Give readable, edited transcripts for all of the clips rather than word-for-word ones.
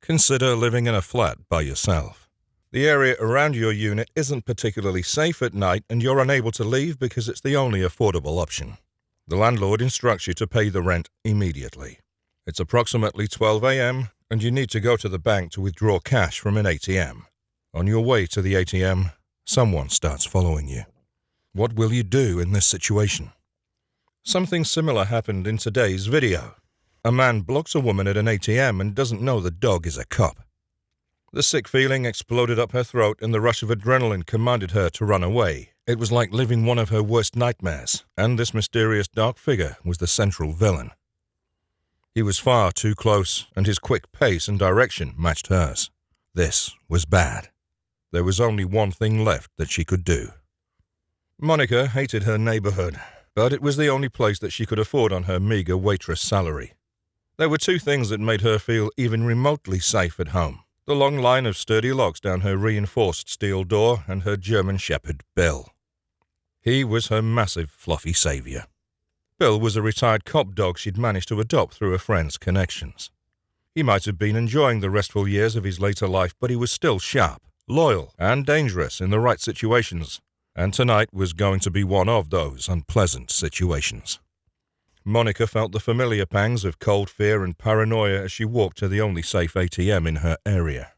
Consider living in a flat by yourself. The area around your unit isn't particularly safe at night and you're unable to leave because it's the only affordable option. The landlord instructs you to pay the rent immediately. It's approximately 12 a.m. and you need to go to the bank to withdraw cash from an ATM. On your way to the ATM, someone starts following you. What will you do in this situation? Something similar happened in today's video. A man blocks a woman at an ATM and doesn't know the dog is a cop. The sick feeling exploded up her throat and the rush of adrenaline commanded her to run away. It was like living one of her worst nightmares, and this mysterious dark figure was the central villain. He was far too close, and his quick pace and direction matched hers. This was bad. There was only one thing left that she could do. Monica hated her neighborhood, but it was the only place that she could afford on her meager waitress salary. There were two things that made her feel even remotely safe at home: the long line of sturdy locks down her reinforced steel door and her German Shepherd, Bill. He was her massive, fluffy savior. Bill was a retired cop dog she'd managed to adopt through a friend's connections. He might have been enjoying the restful years of his later life, but he was still sharp, loyal, and dangerous in the right situations, and tonight was going to be one of those unpleasant situations. Monica felt the familiar pangs of cold fear and paranoia as she walked to the only safe ATM in her area.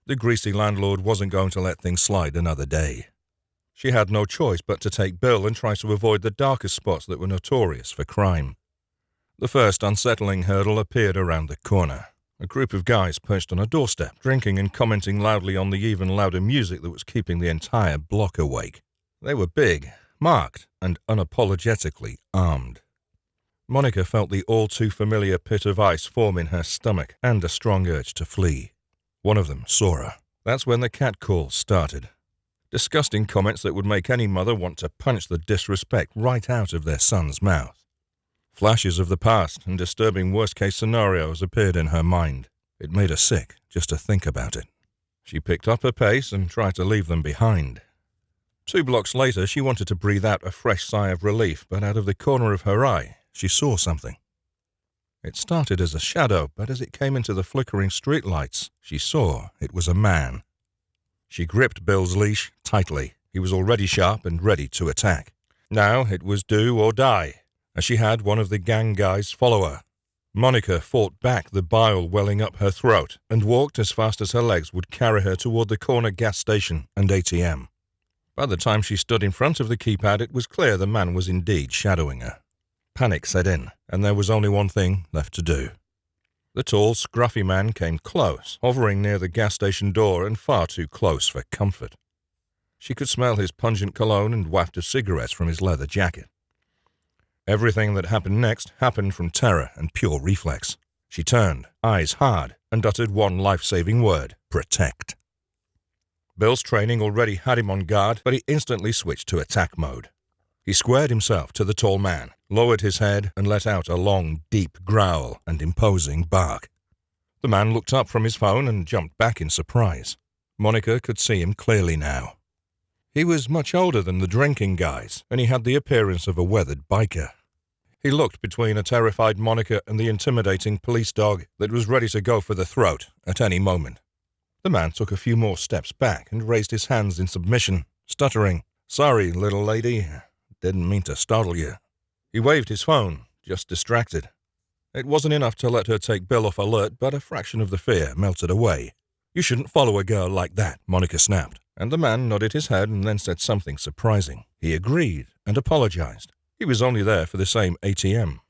The greasy landlord wasn't going to let things slide another day. She had no choice but to take Bill and try to avoid the darkest spots that were notorious for crime. The first unsettling hurdle appeared around the corner. A group of guys perched on a doorstep, drinking and commenting loudly on the even louder music that was keeping the entire block awake. They were big, marked, and unapologetically armed. Monica felt the all-too-familiar pit of ice form in her stomach and a strong urge to flee. One of them saw her. That's when the catcalls started. Disgusting comments that would make any mother want to punch the disrespect right out of their son's mouth. Flashes of the past and disturbing worst-case scenarios appeared in her mind. It made her sick just to think about it. She picked up her pace and tried to leave them behind. 2 blocks later, she wanted to breathe out a fresh sigh of relief, but out of the corner of her eye, she saw something. It started as a shadow, but as it came into the flickering streetlights, she saw it was a man. She gripped Bill's leash tightly. He was already sharp and ready to attack. Now it was do or die, as she had one of the gang guys follow her. Monica fought back the bile welling up her throat and walked as fast as her legs would carry her toward the corner gas station and ATM. By the time she stood in front of the keypad, it was clear the man was indeed shadowing her. Panic set in, and there was only one thing left to do. The tall, scruffy man came close, hovering near the gas station door and far too close for comfort. She could smell his pungent cologne and waft of cigarettes from his leather jacket. Everything that happened next happened from terror and pure reflex. She turned, eyes hard, and uttered one life-saving word: protect. Bill's training already had him on guard, but he instantly switched to attack mode. He squared himself to the tall man, lowered his head, and let out a long, deep growl and imposing bark. The man looked up from his phone and jumped back in surprise. Monica could see him clearly now. He was much older than the drinking guys, and he had the appearance of a weathered biker. He looked between a terrified Monica and the intimidating police dog that was ready to go for the throat at any moment. The man took a few more steps back and raised his hands in submission, stuttering, "Sorry, little lady. Didn't mean to startle you." He waved his phone, just distracted. It wasn't enough to let her take Bill off alert, but a fraction of the fear melted away. "You shouldn't follow a girl like that," Monica snapped, and the man nodded his head and then said something surprising. He agreed and apologized. He was only there for the same ATM.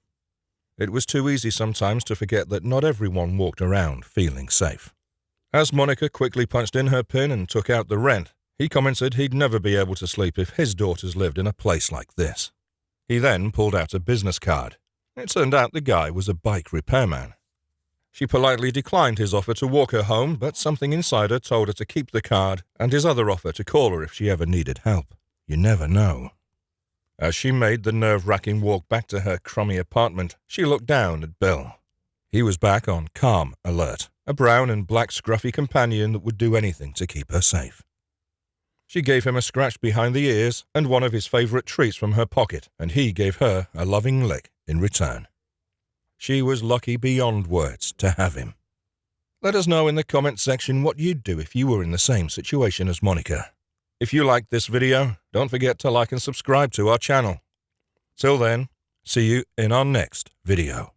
It was too easy sometimes to forget that not everyone walked around feeling safe. As Monica quickly punched in her PIN and took out the rent, he commented he'd never be able to sleep if his daughters lived in a place like this. He then pulled out a business card. It turned out the guy was a bike repairman. She politely declined his offer to walk her home, but something inside her told her to keep the card and his other offer to call her if she ever needed help. You never know. As she made the nerve-wracking walk back to her crummy apartment, she looked down at Bill. He was back on calm alert, a brown and black scruffy companion that would do anything to keep her safe. She gave him a scratch behind the ears and one of his favorite treats from her pocket, and he gave her a loving lick in return. She was lucky beyond words to have him. Let us know in the comments section what you'd do if you were in the same situation as Monica. If you liked this video, don't forget to like and subscribe to our channel. Till then, see you in our next video.